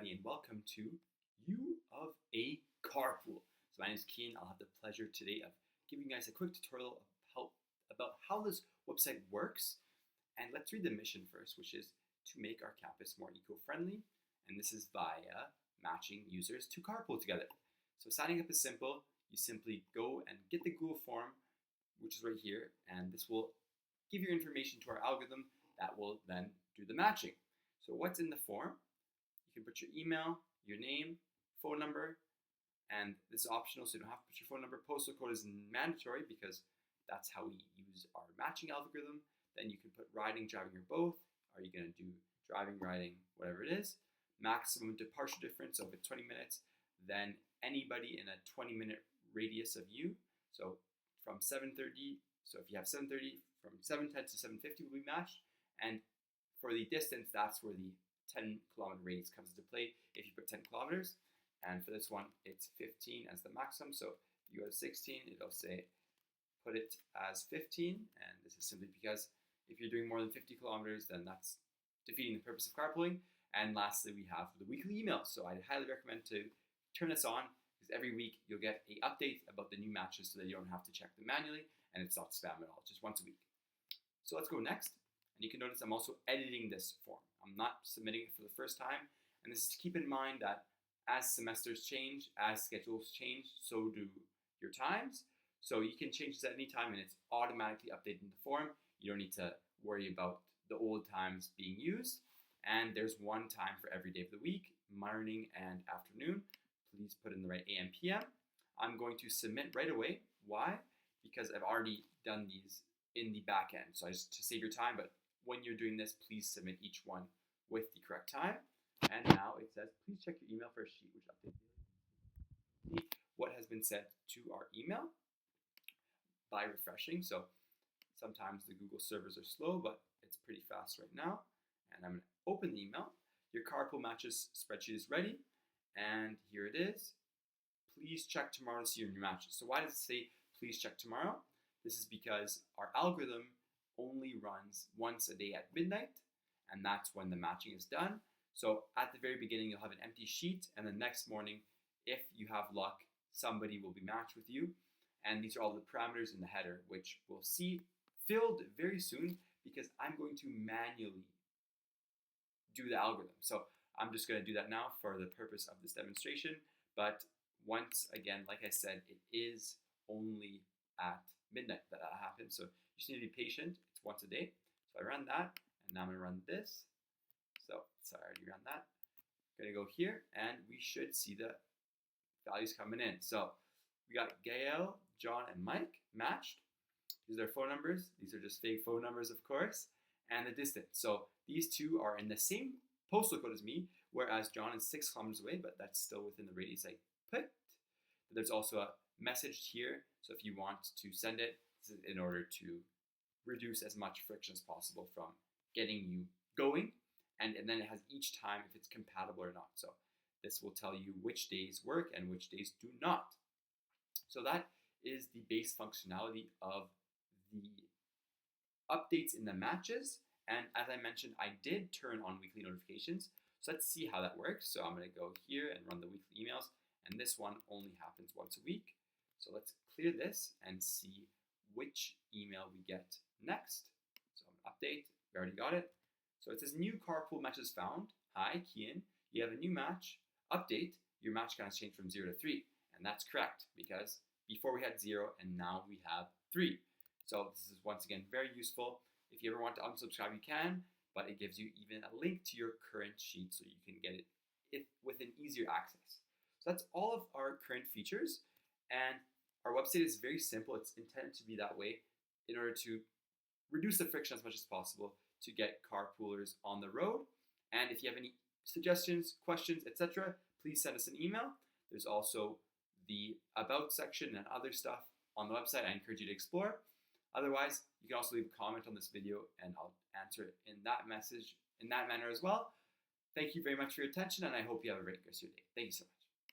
everybody, and welcome to U of A Carpool. So my name is Kian. I'll have the pleasure today of giving you guys a quick tutorial about how this website works. And let's read the mission first, which is to make our campus more eco-friendly. And this is via matching users to carpool together. So signing up is simple. You simply go and get the Google form, which is right here, and this will give your information to our algorithm that will then do the matching. So what's in the form? You can put your email, your name, phone number, and this is optional, so you don't have to put your phone number. Postal code is mandatory because that's how we use our matching algorithm. Then you can put riding, driving, or both. Are you going to do driving, riding, whatever it is? Maximum departure difference, so if it's 20 minutes, then anybody in a 20-minute radius of you. So from 7:30, so if you have 7:30, from 7:10 to 7:50 will be matched. And for the distance, that's where the 10-kilometer radius comes into play if you put 10 kilometers. And for this one, it's 15 as the maximum. So if you go to 16, it'll say put it as 15. And this is simply because if you're doing more than 50 kilometers, then that's defeating the purpose of carpooling. And lastly, we have the weekly email. So I highly recommend to turn this on because every week you'll get an update about the new matches so that you don't have to check them manually and it's not spam at all, just once a week. So let's go next. And you can notice I'm also editing this form. I'm not submitting it for the first time. And this is to keep in mind that as semesters change, as schedules change, so do your times. So you can change this at any time and it's automatically updated in the form. You don't need to worry about the old times being used. And there's one time for every day of the week, morning and afternoon. Please put in the right AM, PM. I'm going to submit right away. Why? Because I've already done these in the back end. So just to save your time, but when you're doing this, please submit each one with the correct time. And now it says, please check your email for a sheet which updates what has been sent to our email by refreshing. So sometimes the Google servers are slow, but it's pretty fast right now. And I'm going to open the email. Your carpool matches spreadsheet is ready. And here it is. Please check tomorrow to see your new matches. So why does it say, please check tomorrow? This is because our algorithm only runs once a day at midnight, and that's when the matching is done. So at the very beginning, you'll have an empty sheet, and the next morning, if you have luck, somebody will be matched with you. And these are all the parameters in the header, which we'll see filled very soon because I'm going to manually do the algorithm. So I'm just going to do that now for the purpose of this demonstration. But once again, like I said, it is only at midnight that happens. So you just need to be patient. It's once a day. So I run that, and now I'm going to run this. So sorry, I already ran that. I'm going to go here, and we should see the values coming in. So we got Gail, John, and Mike matched. These are their phone numbers. These are just fake phone numbers, of course. And the distance. So these two are in the same postal code as me, whereas John is 6 kilometers away, but that's still within the radius I put. But there's also a message here. So if you want to send it, this is in order to reduce as much friction as possible from getting you going. And then it has each time if it's compatible or not. So this will tell you which days work and which days do not. So that is the base functionality of the updates in the matches. And as I mentioned, I did turn on weekly notifications. So let's see how that works. So I'm going to go here and run the weekly emails. And this one only happens once a week. So let's clear this and see which email we get next. So I'm going to update. We already got it. So it says new carpool matches found. Hi, Kian. You have a new match. Update. Your match count has changed from 0 to 3. And that's correct because before we had 0 and now we have 3. So this is once again very useful. If you ever want to unsubscribe, you can, but it gives you even a link to your current sheet so you can get it with an easier access. So that's all of our current features. And our website is very simple. It's intended to be that way in order to reduce the friction as much as possible to get carpoolers on the road. And if you have any suggestions, questions, etc., please send us an email. There's also the About section and other stuff on the website I encourage you to explore. Otherwise, you can also leave a comment on this video and I'll answer it in that manner as well. Thank you very much for your attention and I hope you have a great rest of your day. Thank you so much.